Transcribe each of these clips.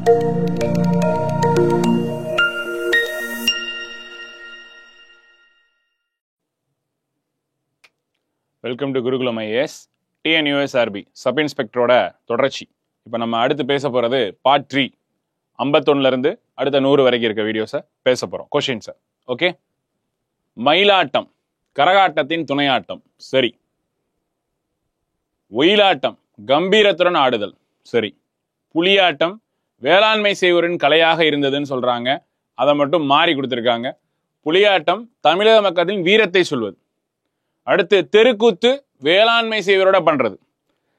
Welcome to Gurukulam IAS. TNUSRB sub இன்ஸ்பெக்டரோட தொடர்ச்சி. இப்போ நம்ம அடுத்து பேச போகிறது பார்ட் 3. 51 அடுத்த 100 வரைக்கும் இருக்க வீடியோஸை பேச போகிறோம். கொஷின்ஸை. ஓகே. மயிலாட்டம் கரகாட்டத்தின் துணையாட்டம். சரி. ஒயிலாட்டம் கம்பீரத்துடன் ஆடுதல். சரி. புலியாட்டம் வேளாண்மை செய்வோரின் கலையாக இருந்ததுன்னு சொல்றாங்க. அதை மட்டும் மாறி கொடுத்துருக்காங்க. புலியாட்டம் தமிழக மக்களின் வீரத்தை சொல்வது. அடுத்து தெருக்கூத்து வேளாண்மை செய்வரோட பண்றது.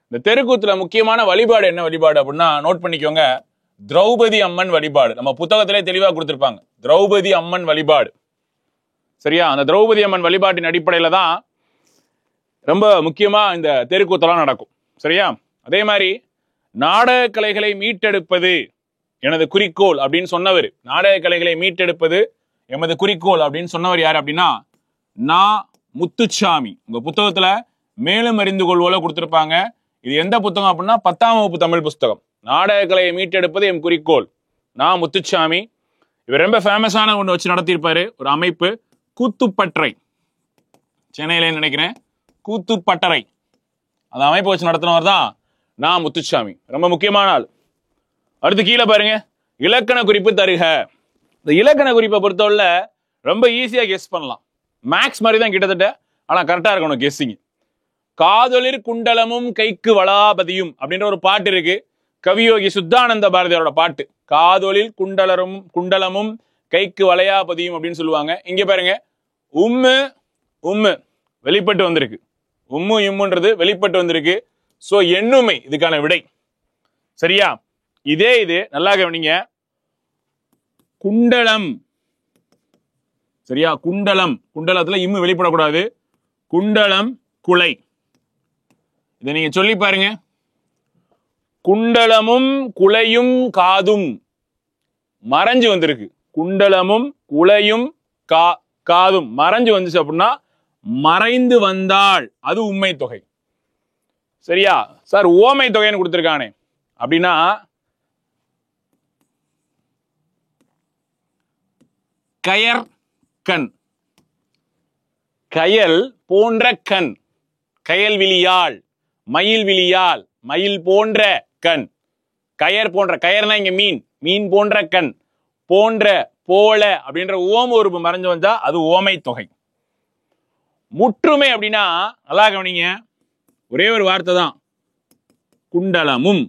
இந்த தெருக்கூத்துல முக்கியமான வழிபாடு என்ன வழிபாடு அப்படின்னா நோட் பண்ணிக்கோங்க. திரௌபதி அம்மன் வழிபாடு. நம்ம புத்தகத்திலே தெளிவா கொடுத்திருப்பாங்க. திரௌபதி அம்மன் வழிபாடு. சரியா? அந்த திரௌபதி அம்மன் வழிபாட்டின் அடிப்படையில தான் ரொம்ப முக்கியமா இந்த தெருக்கூத்தெல்லாம் நடக்கும். சரியா? அதே மாதிரி நாடக கலைகளை மீட்டெடுப்பது எனது குறிக்கோள் அப்படின்னு சொன்னவர். நாடக கலைகளை மீட்டெடுப்பது எமது குறிக்கோள் அப்படின்னு சொன்னவர் யார் அப்படின்னா நான் முத்துச்சாமி. உங்க புத்தகத்துல மேலும் அறிந்து கொள்வோல கொடுத்திருப்பாங்க. இது எந்த புத்தகம் அப்படின்னா 10ஆம் வகுப்பு தமிழ் புத்தகம். நாடக கலையை மீட்டெடுப்பது எம் குறிக்கோள். நான் முத்துச்சாமி. இவர் ரொம்ப ஃபேமஸான ஒன்று வச்சு நடத்தியிருப்பாரு. ஒரு அமைப்பு கூத்துப்பட்டறை. சென்னையில நினைக்கிறேன். கூத்துப்பட்டறை அந்த அமைப்பு வச்சு நடத்தினவர் தான் நான் முத்துச்சாமி. ரொம்ப முக்கியமான ஆள். அடுத்து கீழே பாருங்க. இலக்கண குறிப்பு தருக. இந்த இலக்கண குறிப்பை பொறுத்தவரை ரொம்ப ஈஸியா கெஸ் பண்ணலாம். மேக்ஸ் மாதிரி தான் கிட்டத்தட்ட. ஆனா கரெக்டா இருக்கணும் கெஸ்ஸிங். காதொளிர் குண்டலமும் கைக்கு வளாபதியும் அப்படின்ற ஒரு பாட்டு இருக்கு. கவியோகி சுத்தானந்த பாரதியாரோட பாட்டு. காதொளிர் குண்டலமும் கைக்கு வளையாபதியும் அப்படின்னு சொல்லுவாங்க. இங்க பாருங்க. உம்மு வெளிப்பட்டு வந்திருக்கு. உம்மு இம்முன்றது வெளிப்பட்டு வந்திருக்கு. சோ எண்ணுமை இதுக்கான விடை. சரியா? இது நல்லா கவனிங்க. குண்டலம். சரியா? குண்டலத்துல இம்மு வெளிப்படக்கூடாது. குண்டலம் குலை. இதை நீங்க சொல்லி பாருங்க. குண்டலமும் குலையும் காதும் மறைஞ்சு வந்திருக்கு. குண்டலமும் குலையும் காதும் மறைஞ்சு வந்துச்சு அப்படின்னா மறைந்து வந்தாள் அது உண்மை தொகை. சரியா? சார் ஓமை தொகைன்னு கொடுத்திருக்கானே அப்படின்னா கயர் கண். கயல் போன்ற கண். கயல் விழியாள் மயில் விழியாள் மயில் போன்ற கண். கயர் போன்ற. கயர்னா இங்க மீன் போன்ற கண். போன்ற போல அப்படின்ற ஓம உறுப்பு மறைஞ்சு வந்தா அது ஓமை தொகை. முற்றுமை அப்படின்னா நல்லா கவனிங்க. ஒரே ஒரு வார்த்தை தான். குண்டலமும்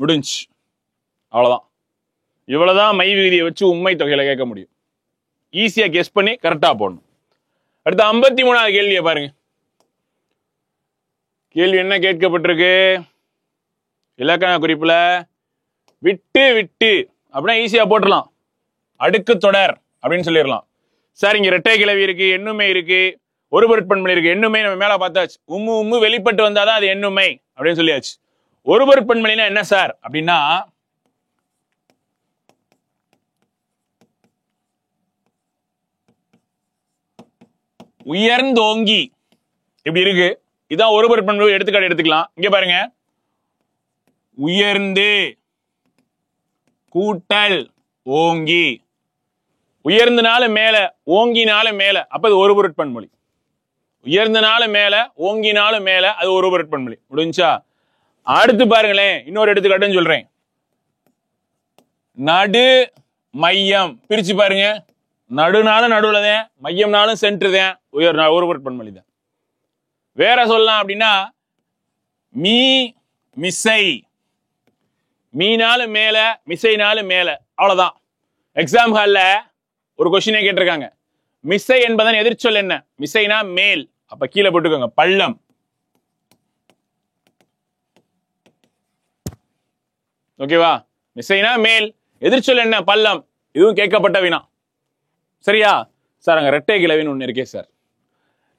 முடிஞ்சு. அவ்வளவுதான். இவ்வளவுதான் மை விகுதியை வச்சு உண்மை தொகையில கேட்க முடியும். ஈஸியா கெஸ் பண்ணி கரெக்டா போடணும். அடுத்த 53வது கேள்வியை பாருங்க. கேள்வி என்ன கேட்கப்பட்டிருக்கு? இலக்கண குறிப்புல விட்டு விட்டு அப்படின்னா ஈஸியா போட்டுடலாம். அடுக்கு தொடர் அப்படின்னு சொல்லிடலாம். சார் இங்க இரட்டை கிளவி இருக்கு, எண்ணுமை இருக்கு, ஒரு பொருட்பன்மை இருக்கு. எண்ணுமை நம்ம மேல பார்த்தாச்சு. உம்மு வெளிப்பட்டு வந்தாதான் அது எண்ணுமை அப்படின்னு சொல்லியாச்சு. ஒரு பொருட்பன்மைனா என்ன சார் அப்படின்னா உயர்ந்தோங்கி இப்படி இருக்கு. இதான் ஒரு பொருட்பன்மை. எடுத்துக்காட்டு எடுத்துக்கலாம். இங்க பாருங்க. உயர்ந்து கூட்டல் ஓங்கி. உயர்ந்தனாலும் மேல ஓங்கினாலும் மேல அப்ப அது ஒரு பொருட்பன்மொழி. உயர்ந்தனாலும் மேல ஓங்கினாலும் மேல அது ஒரு பொருட்பன்மொழி. முடிஞ்சா? அடுத்து பாருங்களேன். இன்னொரு எடுத்துக்காட்டுன்னு சொல்றேன். நடு மையம் பிரிச்சு பாருங்க. நடுனாலும் நடுவுலதான், மையம்னாலும் சென்றுதான். ஒரு பொருட்பன்மொழி தான். வேற சொல்லலாம் அப்படின்னா மிசை. மீனாலும் மேல மிசைனாலும் மேல. அவ்வளவுதான். எக்ஸாம் ஹால்ல ஒரு கொஸ்டினே கேட்டிருக்காங்க. மிசை என்பதன் எதிர்ச்சொல் என்ன? மிசைனா மேல். அப்ப கீழே போட்டுக்கோங்க பள்ளம். ஓகேவா? மிசைனா மேல். எதிர்ச்சொல் என்ன? பள்ளம். இதுவும் கேட்கப்பட்ட வினா. சரியா? சார் அங்க ரெட்டை கிளவின்னு ஒண்ணு இருக்கே சார்.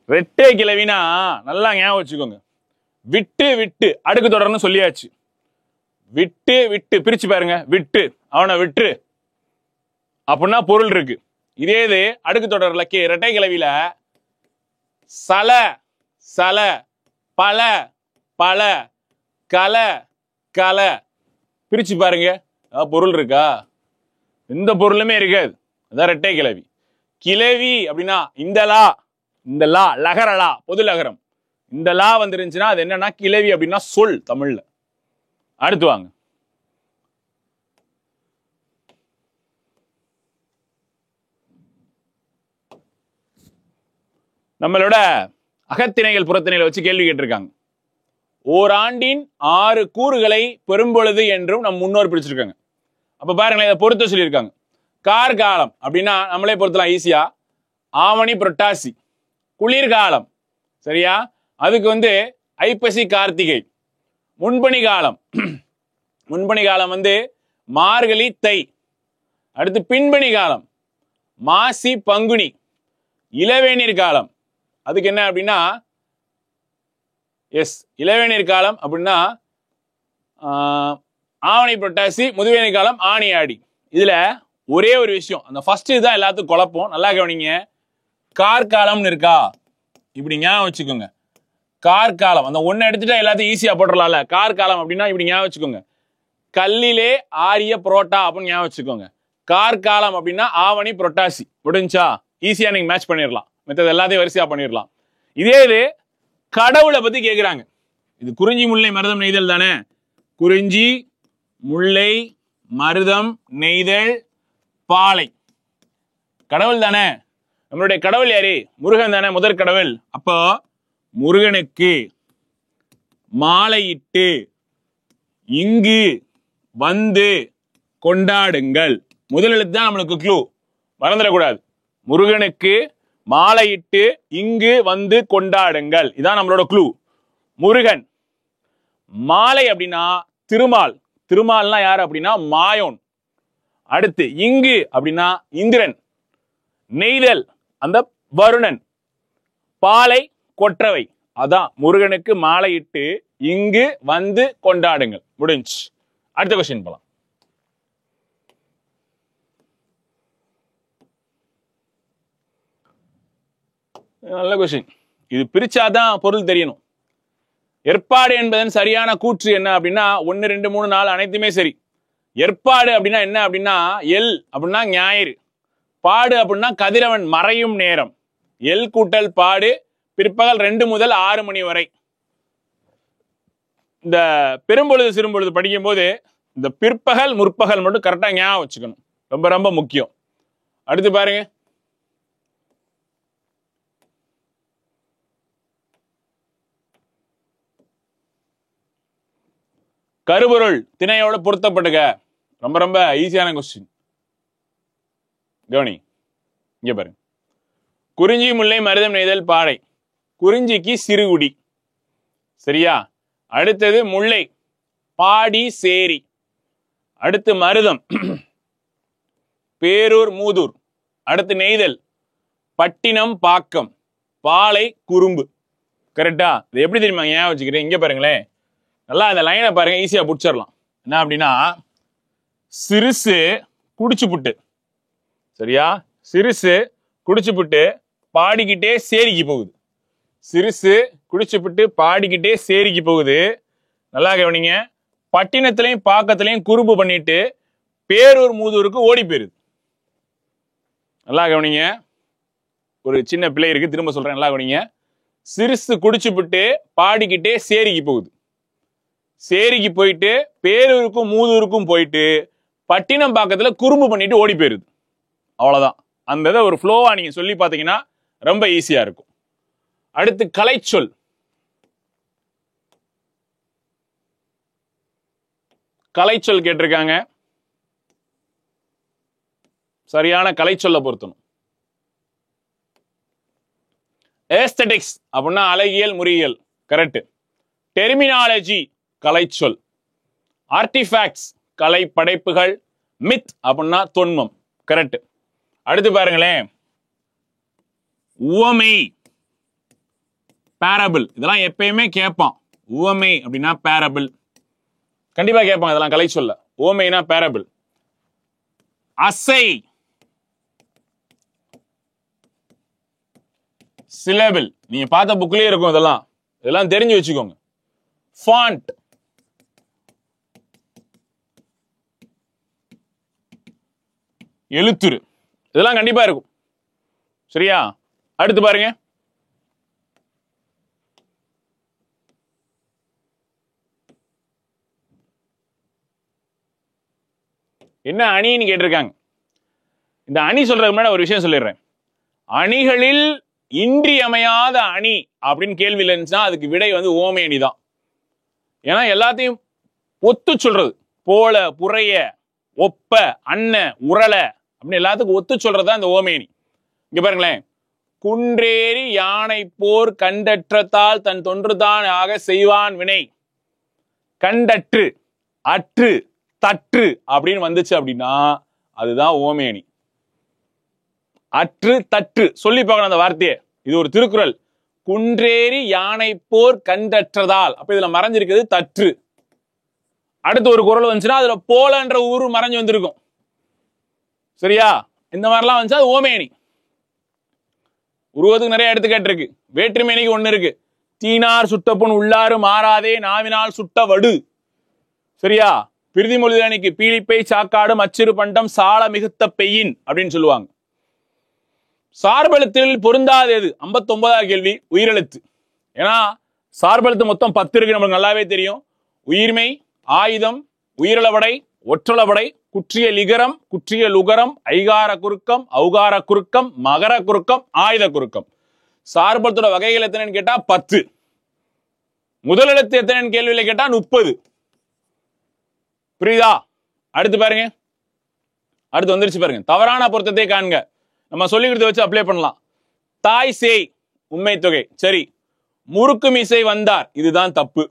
ரெட்டை கிளவினா நல்லா ஞாபகம் வச்சுக்கோங்க. விட்டு விட்டு அடுக்கு தொடர்னு சொல்லியாச்சு. விட்டு விட்டு பிரிச்சு பாருங்க. விட்டு அவனை விட்டு அப்படின்னா பொருள் இருக்கு. இதே இது அடுக்கு தொடர்ல இரட்டை கிளவியில சல சல பல பல கல கல பிரிச்சு பாருங்க. பொருள் இருக்கா? எந்த பொருளுமே இருக்காது. அதான் இரட்டை கிளவி. கிளவி அப்படின்னா இந்த லா லகரலா பொது லகரம். இந்த லா வந்துருந்துச்சுன்னா அது என்னன்னா கிளவி அப்படின்னா சொல் தமிழ்ல. அடுத்து வாங்க. நம்மளோட அகத்திணைகள் புறத்திணைகளை வச்சு கேள்வி கேட்டிருக்காங்க. ஓராண்டின் 6 கூறுகளை பெரும்பொழுது என்றும் நம் முன்னோர் பிடிச்சிருக்காங்க. அப்ப பாருங்களேன், இதை பொறுத்த சொல்லியிருக்காங்க. கார்காலம் அப்படின்னா நம்மளே பொறுத்தலாம் ஈஸியா. ஆவணி புரட்டாசி. குளிர்காலம் சரியா, அதுக்கு ஐப்பசி கார்த்திகை. முன்பனி காலம் முன்பனி காலம் மார்கழி தை. அடுத்து பின்பனி காலம் மாசி பங்குனி. இளவேநீர் காலம் அதுக்கு என்ன அப்படின்னா இளவேநீர் காலம் அப்படின்னா ஆவணி புரட்டாசி. முதுவேநீர் காலம் ஆணி ஆடி. இதுல ஒரே ஒரு விஷயம், அந்த ஃபர்ஸ்ட் இதுதான் எல்லாத்துக்கும் குழப்பம். நல்லா கவனிங்க. கார்காலம்னு இருக்கா, இப்படி ஞாபகம் வச்சுக்கோங்க. கார்காலம் அந்த ஒன்னு எடுத்துட்டா எல்லாத்தையும் ஈஸியா போட்டுடலாம்ல. கார்காலம் அப்படின்னா இப்படி ஞாபகம் வச்சுக்கோங்க. கல்லிலே ஆரிய புரோட்டா அப்படின்னு ஞாபகம் வச்சுக்கோங்க. கார்காலம் அப்படின்னா ஆவணி புரட்டாசி. முடிஞ்சா ஈஸியா நீங்க மேட்ச் பண்ணிடலாம். மற்றது எல்லாத்தையும் வரிசையா பண்ணிடலாம். இதே இது கடவுளை பத்தி கேட்கிறாங்க. இது குறிஞ்சி முல்லை மருதம் நெய்தல் தானே. குறிஞ்சி முல்லை மருதம் நெய்தல் பாலை கடவுள் தானே. நம்மளுடைய கடவுள் யாரு? முருகன் தானே முதற் கடவுள். அப்போ முருகனுக்கு மாலையிட்டு இங்கு வந்து கொண்டாடுங்கள். முதல் எழுத்து தான் நம்மளுக்கு க்ளூ, மறந்துடக்கூடாது. முருகனுக்கு மாலையிட்டு இங்கு வந்து கொண்டாடுங்கள், இதான் நம்மளோட க்ளூ. முருகன். மாலை அப்படின்னா திருமால். திருமால்னா யாரு அப்படின்னா மாயோன். அடுத்து இங்கு அப்படின்னா இந்திரன். நெய்தல் அந்த வருணன். பாலை கொற்றவை. அதான் முருகனுக்கு மாலையிட்டு இங்கு வந்து கொண்டாடுங்கள். முடிஞ்சு. அடுத்த கொஸ்டின் போலாம். நல்ல கொஸ்டின். இது பிரிச்சாதான் பொருள் தெரியணும். ஏற்பாடு என்பதன் சரியான கூற்று என்ன அப்படின்னா 1 2 3 4 அனைத்துமே சரி. ஏற்பாடு அப்படின்னா என்ன அப்படின்னா எல் அப்படின்னா ஞாயிறு. பாடு அப்படின்னா கதிரவன் மறையும் நேரம். எல் கூட்டல் பாடு பிற்பகல் 2 முதல் 6 மணி வரை. இந்த பெரும்பொழுது சிறும்பொழுது படிக்கும் போது இந்த பிற்பகல் முற்பகல் மட்டும் கரெக்டா ஞாபகம் வச்சுக்கணும். ரொம்ப ரொம்ப முக்கியம். அடுத்து பாருங்க. கருபொருள் திணையோட பொருத்தப்படுக. ரொம்ப ரொம்ப ஈஸியான கொஸ்டின். கவனி, இங்க பாருங்க. குறிஞ்சி முல்லை மருதம் நெய்தல் பாலை. குறிஞ்சிக்கு சிறுகுடி சரியா. அடுத்தது முல்லை பாடி சேரி. அடுத்து மருதம் பேரூர் மூதூர். அடுத்து நெய்தல் பட்டினம் பாக்கம். பாலை குறும்பு. கரெக்டா? இது எப்படி தெரியுமா ஏன் வச்சுக்கிறேன்? இங்க பாருங்களேன், நல்லா இந்த லைனை பாருங்க, ஈஸியா புடிச்சிடலாம். என்ன அப்படின்னா சிறுசு குடிச்சு புட்டு சரியா. சிறுசு குடிச்சு புட்டு பாடிக்கிட்டே சேரிக்கு போகுது. சிறுசு குடிச்சு புட்டு பாடிக்கிட்டே சேரிக்கு போகுது. நல்லா கவனிங்க. பட்டினத்திலையும் பாக்கத்திலையும் குறும்பு பண்ணிட்டு பேரூர் மூதூருக்கு ஓடி போயிருது. நல்லா கவனிங்க. ஒரு சின்ன பிள்ளை இருக்கு, திரும்ப சொல்றேன், நல்லா கவனிங்க. சிறுசு குடிச்சு புட்டு பாடிக்கிட்டே சேரிக்கு போகுது. சேரிக்கு போயிட்டு பேரூருக்கும் மூதூருக்கும் போயிட்டு பட்டினம் பாக்கத்துல குறும்பு பண்ணிட்டு ஓடி போயிருது. அவ்வளவுதான். அந்த இதை ஒரு ஃப்ளோவா நீங்க சொல்லி பாத்தீங்கன்னா ரொம்ப ஈஸியா இருக்கும். அடுத்து கலைச்சொல். கலைச்சொல் கேட்டிருக்காங்க. சரியான கலைச்சொல்ல பொருத்தணும். ஏஸ்தெட்டிக்ஸ் அப்படின்னா அழகியல் முறியியல். கரெக்ட். டெர்மினாலஜி கலைச்சொல். ஆர்டிஃபேக்ட்ஸ் கலை படைப்புகள். மித் அப்படின்னா தொன்மம். கரெக்ட். அடுத்து பாருங்களேன், உவமை பேரபிள். இதெல்லாம் எப்பயுமே கேட்பான். உவமை அப்படின்னா பேரபிள் கண்டிப்பா கேட்பாங்க. இதெல்லாம் கலை சொல்ல. உவமைனா பேரபிள். அசை சிலபிள். நீங்க பார்த்த புக்லயே இருக்கும். இதெல்லாம் தெரிஞ்சு வச்சுக்கோங்க. ஃபாண்ட் எழுத்துரு. இதெல்லாம் கண்டிப்பா இருக்கும். சரியா? அடுத்து பாருங்க. என்ன அணின்னு கேட்டிருக்காங்க. இந்த அணி சொல்றதுக்கு முன்னாடி ஒரு விஷயம் சொல்லிடுறேன். அணிகளில் இன்றியமையாத அணி அப்படின்னு கேள்வி இருந்துச்சுன்னா அதுக்கு விடை வந்து ஓமை அணி தான். ஏன்னா எல்லாத்தையும் ஒத்து சொல்றது. போல, புறைய, ஒப்ப, அன்ன, உரள அப்படின்னு எல்லாத்துக்கும் ஒத்து சொல்றதுதான் இந்த ஓமை அணி. இங்க பாருங்களேன். குன்றேறி யானை போர் கண்டற்றத்தால் தன் தொன்றுதான் ஆக செய்வான் வினை. கண்டற்று, அற்று, தற்று அப்படின்னு வந்துச்சு அப்படின்னா அதுதான் ஓமை அணி. அற்று, தற்று சொல்லி பார்க்கணும் அந்த வார்த்தையை. இது ஒரு திருக்குறள். குன்றேறி யானை போர் கண்டற்றதால், அப்ப இதுல மறைஞ்சிருக்கிறது தற்று. அடுத்து ஒரு குறள் வந்துச்சுன்னா அதுல போலன்ற ஊரு மறைஞ்சு வந்திருக்கும். சரியா? இந்த மாதிரிலாம் வந்துச்சு அது ஓமை அணி. உருவத்துக்கு நிறைய எடுத்துக்காட்டு இருக்கு. வேற்றுமை அணிக்கு ஒண்ணு இருக்கு. தீனார் சுட்டப்புண் உள்ளாறு மாறாதே நாவினால் சுட்ட வடு. சரியா? பிரிதி மொழி அணிக்கு பீலிப்பை சாக்காடு மச்சிறு பண்டம் சால மிகுத்த பெய்யின் அப்படின்னு சொல்லுவாங்க. சார்பெழுத்துகளில் பொருந்தாதது 59வது கேள்வி உயிரெழுத்து. ஏன்னா சார்பெழுத்து மொத்தம் 10 இருக்கு, நமக்கு நல்லாவே தெரியும். உயிர்மை, ஆயுதம், உயிரிழவடை, ஒற்றளவடை, குற்றிய லிகரம், குற்றிய லுகரம், ஐகார குறுக்கம், ஔகார குறுக்கம், மகர குறுக்கம், ஆயுத குறுக்கம். சார்பெழுத்தோட வகைகள் எத்தனைன்னு கேட்டா 10. முதல் எழுத்து எத்தனைன்னு கேள்வியில கேட்டா 30. புரியுதா? அடுத்து பாருங்க. அடுத்து வந்துருச்சு பாருங்க. தவறான பொருத்தத்தை காண்க. நம்ம சொல்லிக்கிறத வச்சு அப்ளை பண்ணலாம். தாய் சேய் உண்மை தொகை. சரி. முறுக்கு மீசை வந்தார், இதுதான் தப்பு.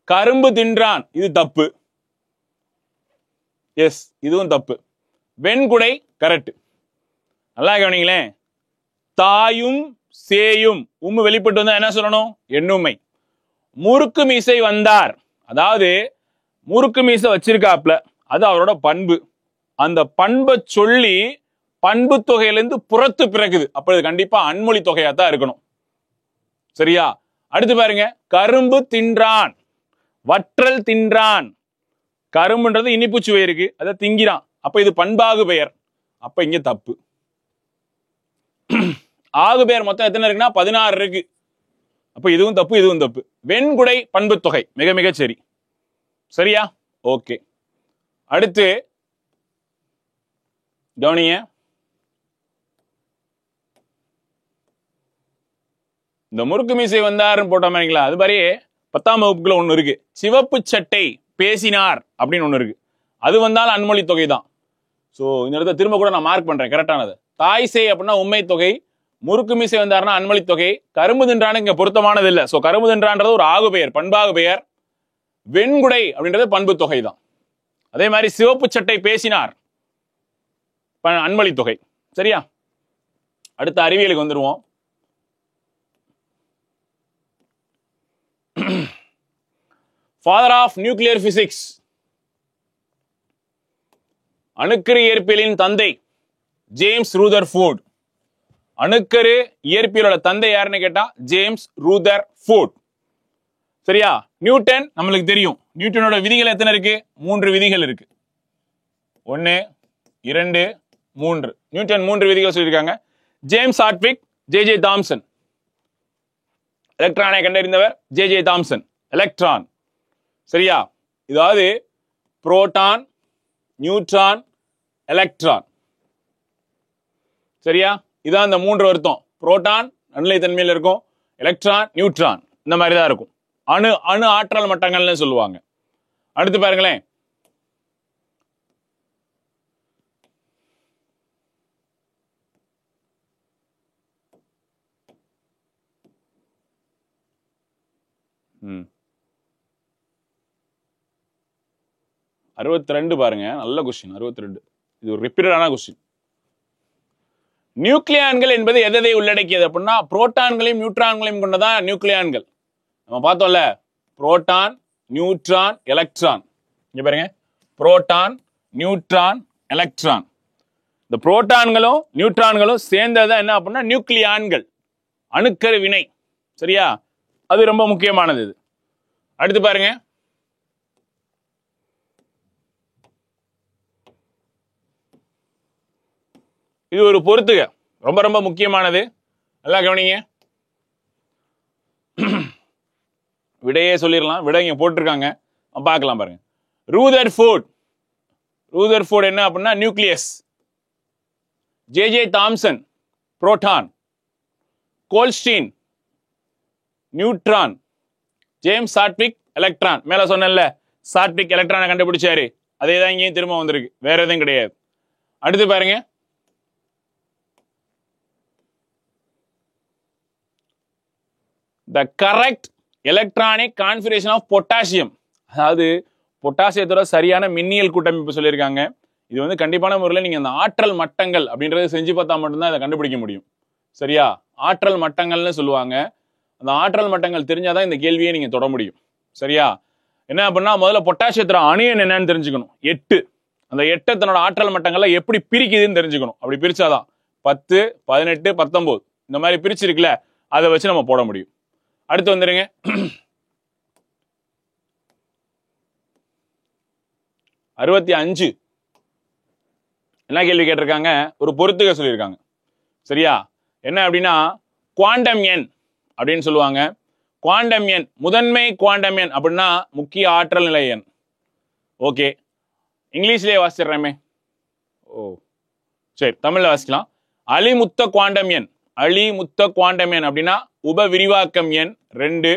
கரும்பு தின்றான், இது தப்பு. எஸ், இதுவும் தப்பு. வெண்குடை கரெக்ட். நல்லா கவனிங்களேன். தாயும் சேயும் உம்மு வெளிப்பட்டு வந்தா என்ன சொல்லணும்? எண்ணுமை. முறுக்கு மீசை வந்தார், அதாவது முறுக்கு மீசை வச்சிருக்காப்ல, அது அவரோட பண்பு. அந்த பண்பை சொல்லி பண்பு தொகையிலிருந்து புறத்து பிறகுது. அப்ப இது கண்டிப்பா அன்மொழி தொகையா தான் இருக்கணும். சரியா? அடுத்து பாருங்க. கரும்பு தின்றான், வற்றல் தின்றான். கரும்புன்றது இனிப்பு சுவை இருக்கு, அதை திங்கிறான். அப்ப இது பண்பாகு பெயர். அப்ப இங்க தப்பு. ஆகு பெயர் மொத்தம் எத்தனை இருக்குன்னா 16 இருக்கு. அப்ப இதுவும் தப்பு, இதுவும் தப்பு. வெண்குடை பண்பு தொகை மிக மிக சரி. சரியா? ஓகே. அடுத்து கவனிங்க. இந்த முறுக்கு மீசை வந்தாருன்னு போட்டோம்ங்களா, அது மாதிரியே 10ஆம் வகுப்புக்குள்ள ஒண்ணு இருக்கு. சிவப்பு சட்டை பேசினார் அப்படின்னு ஒண்ணு இருக்கு. அது வந்தாலும் அன்மொழி தொகை தான். சோ இந்த இடத்துல திரும்ப கூட நான் மார்க் பண்றேன் கரெக்டானது. தாய் சேய் அப்படின்னா உண்மை தொகை, முறுக்கு மீசை வந்தாருன்னா அன்மொழி தொகை. கரும்பு தின்றான்னு இங்க பொருத்தமானது இல்ல. சோ கரும்பு தின்றான்றது ஒரு ஆகு பெயர், பண்பாகு பெயர். வெண்குடை அப்படின்றது பண்பு தொகை தான். அதே மாதிரி சிவப்பு சட்டை பேசினார் அன்மொழி தொகை. சரியா? அடுத்த அறிவியலுக்கு வந்துருவோம். ஃபாதர் ஆஃப் நியூக்ளியர் பிசிக்ஸ், அணுக்கரு இயற்பியலின் தந்தை ஜேம்ஸ் ரூதர்ஃபோர்ட். அணுக்கரு இயற்பியலோட தந்தை யாருன்னு கேட்டா ஜேம்ஸ் ரூதர்ஃபோர்ட். சரியா? நியூட்டன் நம்மளுக்கு தெரியும். நியூட்டனோட விதிகள் எத்தனை இருக்கு? 3 விதிகள் இருக்கு. 1, 2, 3. நியூட்டன் 3 விதிகள் சொல்லியிருக்காங்க. James Hartwick, J Thomson. எலக்ட்ரானை கண்டறிந்தவர் ஜே தாம்சன். எலக்ட்ரான். சரியா? இதாவது புரோட்டான், நியூட்ரான், எலக்ட்ரான். சரியா? இதான் இந்த 3 அர்த்தம். புரோட்டான் நடுநிலை தன்மையில் இருக்கும், எலக்ட்ரான், நியூட்ரான் இந்த மாதிரி தான் இருக்கும். அணு அணு ஆற்றல் மட்டங்கள்னு சொல்லுவாங்க. அடுத்து பாருங்களேன். ம் 62 பாருங்க. நல்ல கொஸ்டின். 62 இது ஒரு ரிப்பீட்டடான கொஸ்டின். நியூக்ளியான்கள் என்பது எதை உள்ளடக்கியது அப்படின்னா புரோட்டான்களையும் நியூட்ரான்களையும் கொண்டதான் நியூக்ளியான்கள். நம்ம பார்த்தோம்ல, புரோட்டான், நியூட்ரான், எலக்ட்ரான். இங்க பாருங்க, புரோட்டான், நியூட்ரான், எலக்ட்ரான். இந்த புரோட்டான்களும் நியூட்ரான்களும் சேர்ந்ததான் என்ன அப்படின்னா நியூக்ளியான்கள், அணுக்கரு வினை. சரியா? அது ரொம்ப முக்கியமானது. இது அடுத்து பாருங்க. இது ஒரு பொறுத்துக, ரொம்ப ரொம்ப முக்கியமானது. நல்லா கவனிங்க. விடையே சொல்லிடலாம், விடை இங்க போட்டிருக்காங்க, பார்க்கலாம் பாருங்க. ரூதர்ஃபோர்ட் என்ன அப்படின்னா nucleus, J Thomson proton, Goldstein neutron, James Chadwick electron. மேல சொன்னேன்ல, சாட்விக் எலக்ட்ரானை கண்டுபிடிச்சாரு, அதே தான் இங்கேயும் திரும்ப வந்திருக்கு, வேற எதுவும் கிடையாது. அடுத்து பாருங்க, the correct electronic configuration of potassium. அதாவது பொட்டாசியத்தோட சரியான மின்னியல் கூட்டமைப்பு சொல்லியிருக்காங்க. இது வந்து கண்டிப்பான முறையில் நீங்க அந்த ஆற்றல் மட்டங்கள் அப்படின்றத செஞ்சு பார்த்தா மட்டும்தான் இதை கண்டுபிடிக்க முடியும். சரியா? ஆற்றல் மட்டங்கள்னு சொல்லுவாங்க. அந்த ஆற்றல் மட்டங்கள் தெரிஞ்சாதான் இந்த கேள்வியை நீங்க தொட முடியும். சரியா? என்ன அப்படின்னா, முதல்ல பொட்டாசியத்தோட அணியன் என்னன்னு தெரிஞ்சுக்கணும். 8. அந்த 8 தன்னோட ஆற்றல் மட்டங்கள்ல எப்படி பிரிக்குதுன்னு தெரிஞ்சுக்கணும். அப்படி பிரிச்சாதான் 10, 18, 19 இந்த மாதிரி பிரிச்சிருக்குல்ல, அதை வச்சு நம்ம போட முடியும். அடுத்து வந்துருங்க. அறுபத்தி என்ன கேள்வி கேட்டிருக்காங்க? ஒரு பொறுத்துக சொல்லியிருக்காங்க. சரியா? என்ன அப்படின்னா, குவாண்டம் எண் அப்படின்னு சொல்லுவாங்க. குவாண்டம் எண், முதன்மை குவாண்டம் எண் அப்படின்னா முக்கிய ஆற்றல் நிலை எண். ஓகே, இங்கிலீஷ்லயே வாசிடுறேமே. ஓ சரி, தமிழ்ல வாசிக்கலாம். அலிமுத்த குவாண்டம் எண். அலிமுத்த குவாண்டம் எண் அப்படின்னா உப விரிவாக்கம் எண் 2.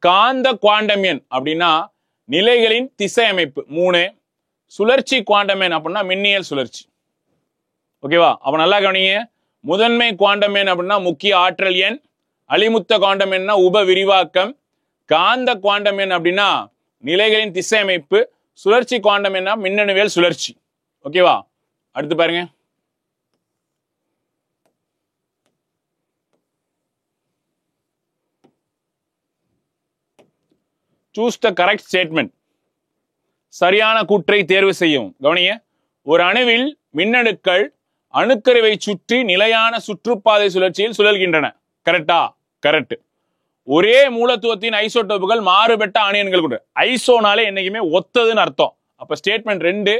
காந்த குவாண்டம் எண் அப்படின்னா நிலைகளின் திசை அமைப்பு 3. சுழற்சி குவாண்டம் எண் அப்படின்னா மின்னியல் சுழற்சி. ஓகேவா? அப்ப நல்லா கவனிங்க. முதன்மை குவாண்டம் எண் அப்படின்னா முக்கிய ஆற்றல் எண், அலிமுத்த குவாண்டம் எண்னா உப விரிவாக்கம், காந்த குவாண்டம் எண் அப்படின்னா நிலைகளின் திசை அமைப்பு, சுழற்சி குவாண்டம் எண்ணா மின்னணுவியல் சுழற்சி. ஓகேவா? அடுத்து பாருங்க. Choose the correct statement. சரியான கூற்றை தேர்வு செய்யும். கவனிங்க. ஒரு அணுவில் மின்னணுக்கள் அணுக்கருவை சுற்றி நிலையான சுற்றுப்பாதை சுழற்சியில் சுழல்கின்றன. கரெக்டா? கரெக்ட். ஒரே மூலத்துவத்தின் ஐசோடோப்புகள் மாறுபட்ட அணியன்கள் கூட. ஐசோனாலே என்னைக்குமே ஒத்ததுன்னு அர்த்தம். அப்ப ஸ்டேட்மெண்ட் 2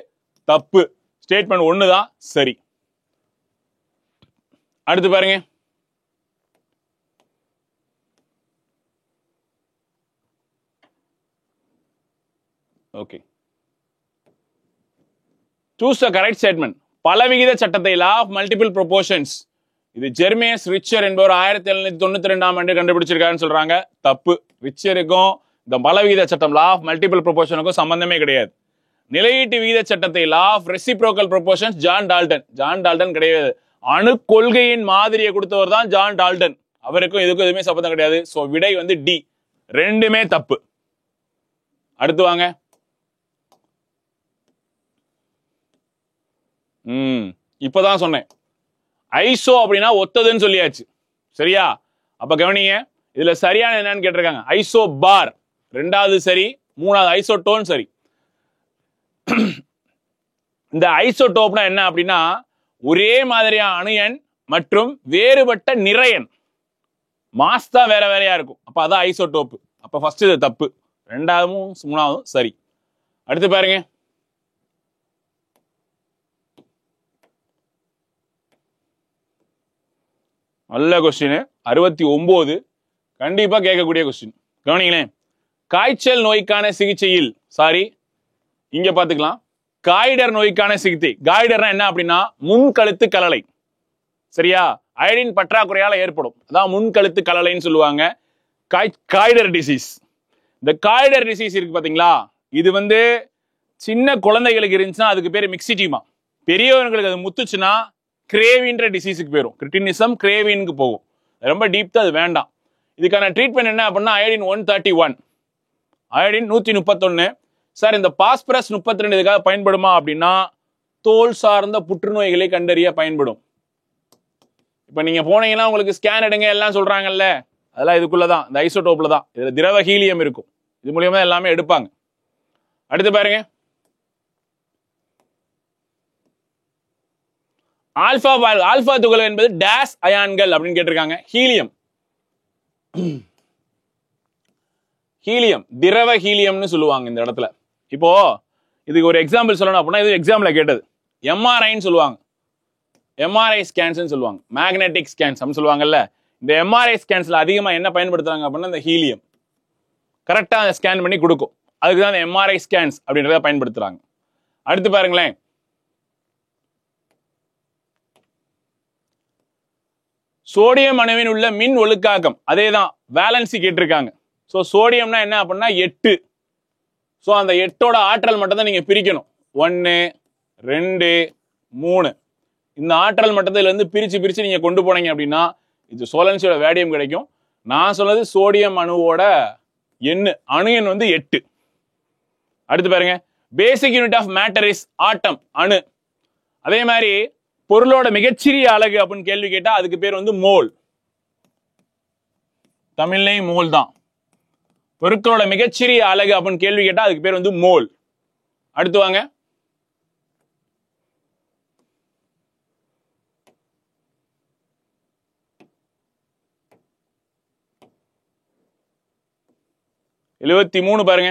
தப்பு, ஸ்டேட்மெண்ட் 1 தான் சரி. அடுத்து பாருங்க. Okay, choose the correct statement. பலவிகித சட்டத்தை, லா ஆஃப் மல்டிபிள் ப்ரொபோர்ஷன்ஸ், இது ஜெர்மேஸ் ரிச்சர் என்பவர் 1792ஆம் ஆண்டு கண்டுபிடிச்சிருக்காருன்னு சொல்றாங்க. தப்பு. ரிச்சருக்கும் இந்த பலவிகித சட்டம், லா ஆஃப் மல்டிபிள் ப்ரொபோர்ஷனுக்கும் சம்பந்தமே கிடையாது. நிலையீட்டு விகித சட்டத்தை, law of reciprocal proportions, John Dalton. John Dalton கிடையாது. அணு கொள்கையின் மாதிரியை கொடுத்தவர் தான் ஜான் டால்டன். அவருக்கும் இதுக்கும் எதுவுமே சம்பந்தம் கிடையாது. சோ விடை வந்து டி. ரெண்டுமே தப்பு. அடுத்து வாங்க. இப்பதான் சொன்னேன். ஐசோ அப்படின்னா ஒத்ததுன்னு சொல்லியாச்சு. சரியா? அப்ப கவனிங்க, இதுல சரியான என்னன்னு கேட்டிருக்காங்க. ஐசோ பார் 2வது சரி, 3வது ஐசோடோன் சரி. இந்த ஐசோடோப்னா என்ன அப்படின்னா ஒரே மாதிரியான அணு எண் மற்றும் வேறுபட்ட நிறையன். மாஸ் தான் வேற வேறையா இருக்கும். அப்ப அதான் ஐசோடோப்பு. அப்ப ஃபர்ஸ்ட் இது தப்பு, 2வதும் 3வதும் சரி. அடுத்து பாருங்க. நல்ல கொஸ்டின். 69 கண்டிப்பா கேட்கக்கூடிய கொஸ்டின். கவனிங்களேன். காய்ச்சல் நோய்க்கான சிகிச்சையில், இங்க பாத்துக்கலாம், காய்டர் நோய்க்கான சிகிச்சை. காய்டர்னா என்ன அப்படின்னா முன்கழுத்து கலலை. சரியா? அயடின் பற்றாக்குறையால ஏற்படும், அதான் முன்கழுத்து கலலைன்னு சொல்லுவாங்க. Goitre disease. இந்த காய்டர் டிசீஸ் இருக்கு பாத்தீங்களா, இது வந்து சின்ன குழந்தைகளுக்கு இருந்துச்சுன்னா அதுக்கு பேரு மிக்சிடிமா. பெரியவர்களுக்கு அது முத்துச்சுன்னா கிரேவின்ற டிசீஸுக்கு போயிடும். கிரிட்டினிசம் கிரேவினுக்கு போகும். ரொம்ப டீப், அது வேண்டாம். இதுக்கான ட்ரீட்மெண்ட் என்ன அப்படின்னா அயடின் 131, அயடின் 131. சார் இந்த பாஸ்பரஸ் 32 இதுக்காக பயன்படுமா அப்படின்னா தோல் சார்ந்த புற்றுநோய்களை கண்டறிய பயன்படும். இப்ப நீங்க போனீங்கன்னா உங்களுக்கு ஸ்கேன் எடுங்க எல்லாம் சொல்றாங்கல்ல, அதெல்லாம் இதுக்குள்ளதான், இந்த ஐசோடோப்ல தான். இதுல திரவ ஹீலியம் இருக்கும். இது மூலியமா எல்லாமே எடுப்பாங்க. அடுத்து பாருங்க. ஆல்பா துகள் என்பது டேஸ் அயான்கள் அப்படின்னு கேட்டிருக்காங்க. ஹீலியம். ஹீலியம் திரவ ஹீலியம்னு சொல்லுவாங்க இந்த இடத்துல. இப்போ இதுக்கு ஒரு எக்ஸாம்பிள் சொல்லணும் அப்படின்னா, இது எக்ஸாம்பிள் கேட்டது. எம்ஆர்ஐன்னு சொல்லுவாங்க. எம்ஆர்ஐ ஸ்கேன்ஸ் சொல்லுவாங்க, மேக்னெட்டிக் ஸ்கேன்ஸ் அப்படின்னு சொல்லுவாங்கல்ல. இந்த எம்ஆர்ஐ ஸ்கேன்ஸ்ல அதிகமா என்ன பயன்படுத்துறாங்க அப்படின்னா இந்த ஹீலியம் கரெக்டா அதை ஸ்கேன் பண்ணி கொடுக்கும். அதுக்கு தான் எம்ஆர்ஐ ஸ்கேன்ஸ் அப்படின்றத பயன்படுத்துறாங்க. அடுத்து பாருங்களேன், சோடியம் அணுவின் உள்ள மின் ஒழுக்காக்கம், அதே தான் வேலன்சி கேட்டிருக்காங்க. ஸோ சோடியம்னா என்ன அப்படின்னா 8. ஸோ அந்த 8ஓட ஆற்றல் மட்டும் தான் நீங்க பிரிக்கணும். 1 2 3 இந்த ஆற்றல் மட்டத்துல இருந்து பிரிச்சு நீங்க கொண்டு போனீங்க அப்படின்னா இது சோலன்சியோட வேடியம் கிடைக்கும். நான் சொன்னது சோடியம் அணுவோட அணு எண் வந்து 8. அடுத்து பாருங்க, basic unit of matter is atom, அணு. அதே மாதிரி பொருளோட மிகச்சிறிய அலகு அப்படின்னு கேள்வி கேட்டா அதுக்கு பேர் வந்து மோல். தமிழ்லையும் மோல் தான். பொருட்களோட மிகச்சிறிய அலகு அப்படின்னு கேள்வி கேட்டா அதுக்கு பேர் வந்து மோல். அடுத்து வாங்க, எழுபத்தி 3 பாருங்க,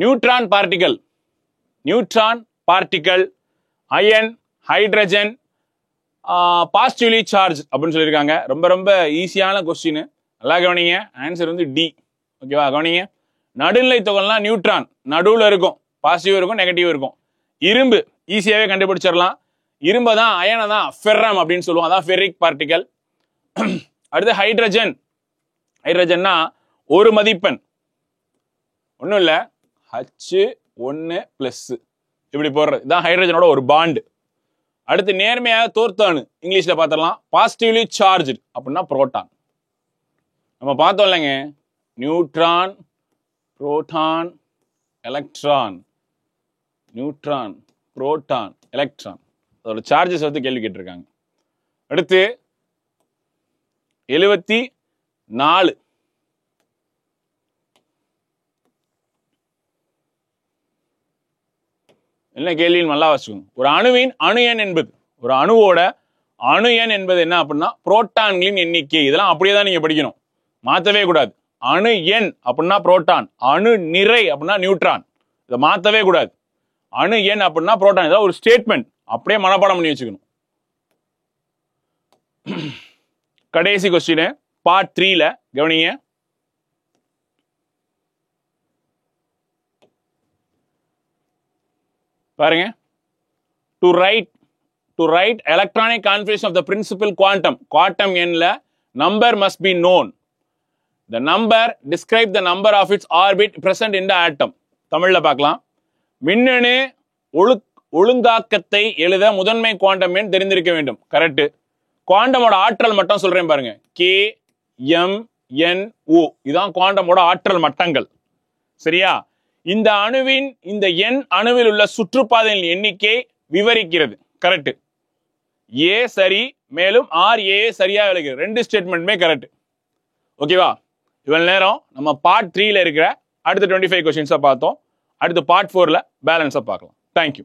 neutron particle. Neutron particle, ion, hydrogen, positively charge அப்படின்னு சொல்லியிருக்காங்க. ரொம்ப ரொம்ப ஈஸியான கொஸ்டின், நல்லா கவனிங்க. ஆன்சர் வந்து டி. ஓகேவா, கவனிங்க. நடுநிலை துகள்லாம் நியூட்ரான் நடுவில் இருக்கும், பாசிட்டிவ் இருக்கும் நெகட்டிவ் இருக்கும். இரும்பு ஈஸியாவே கண்டுபிடிச்சிடலாம். இரும்பை தான் அயனை தான் ஃபெர்ரம் அப்படின்னு சொல்லுவோம், அதான் ஃபெரிக் பார்ட்டிகல். அடுத்து ஹைட்ரஜன். ஹைட்ரஜன்னா ஒரு மதிப்பெண், ஒன்றும் இல்லை H1+ இப்படி போடுறது இதான் ஹைட்ரஜனோட ஒரு பாண்டு. அடுத்து நேர்மையாக தோர்த்தானு, இங்கிலீஷ்ல பார்த்துடலாம், பாசிட்டிவ்லி சார்ஜ் அப்படின்னா புரோட்டான். நம்ம பார்த்தோம் இல்லைங்க, neutron, proton, electron, neutron, proton, electron, அதோட சார்ஜஸ் வந்து கேள்வி கேட்டிருக்காங்க. அடுத்து 74. என்ன கேள்வின்னு நல்லா வச்சுக்கோங்க. ஒரு அணுவின் அணு எண் என்பது, ஒரு அணுவோட அணு எண் என்பது என்ன அப்படின்னா புரோட்டான்களின் எண்ணிக்கை. இதெல்லாம் அப்படியே தான் நீங்க படிக்கணும், மாத்தவே கூடாது. அணு எண் அப்படின்னா புரோட்டான், அணு நிறை அப்படின்னா நியூட்ரான், இதை மாத்தவே கூடாது. அணு எண் அப்படின்னா புரோட்டான், இதான் ஒரு ஸ்டேட்மெண்ட், அப்படியே மனப்பாடம் பண்ணி வச்சுக்கணும். கடைசி கொஸ்டின் பார்ட் 3ல கவனிங்க. பாருங்க, to write electronic configuration of the principal quantum. Quantum எண்ல number must be known. The number describe the number of its orbit present in the atom. தமிழ்ல பார்க்கலாம். மின்னணு ஒழுங்காக்கத்தை எழுத முதன்மை குவாண்டம் எண் தெரிந்திருக்க வேண்டும். கரெக்ட். குவாண்டமோட ஆற்றல் மட்டம் சொல்றேன் பாருங்க, KMNO, இதான் குவாண்டமோட ஆற்றல் மட்டங்கள். சரியா? இந்த அணுவின் இந்த எண் அணுவில் உள்ள சுற்றுப்பாதையின் எண்ணிக்கை விவரிக்கிறது. கரெக்ட். ஏ சரி, மேலும் RA சரியா விளக்குது. 2 ஸ்டேட்மெண்ட்மே கரெக்ட். ஓகேவா? இவ்வளவு நேரம் நம்ம பார்ட் 3ல இருக்கிற அடுத்த 25 கொஸ்டின்ஸை பார்த்தோம். அடுத்து பார்ட் 4ல பேலன்ஸை பார்க்கலாம். தேங்க்யூ.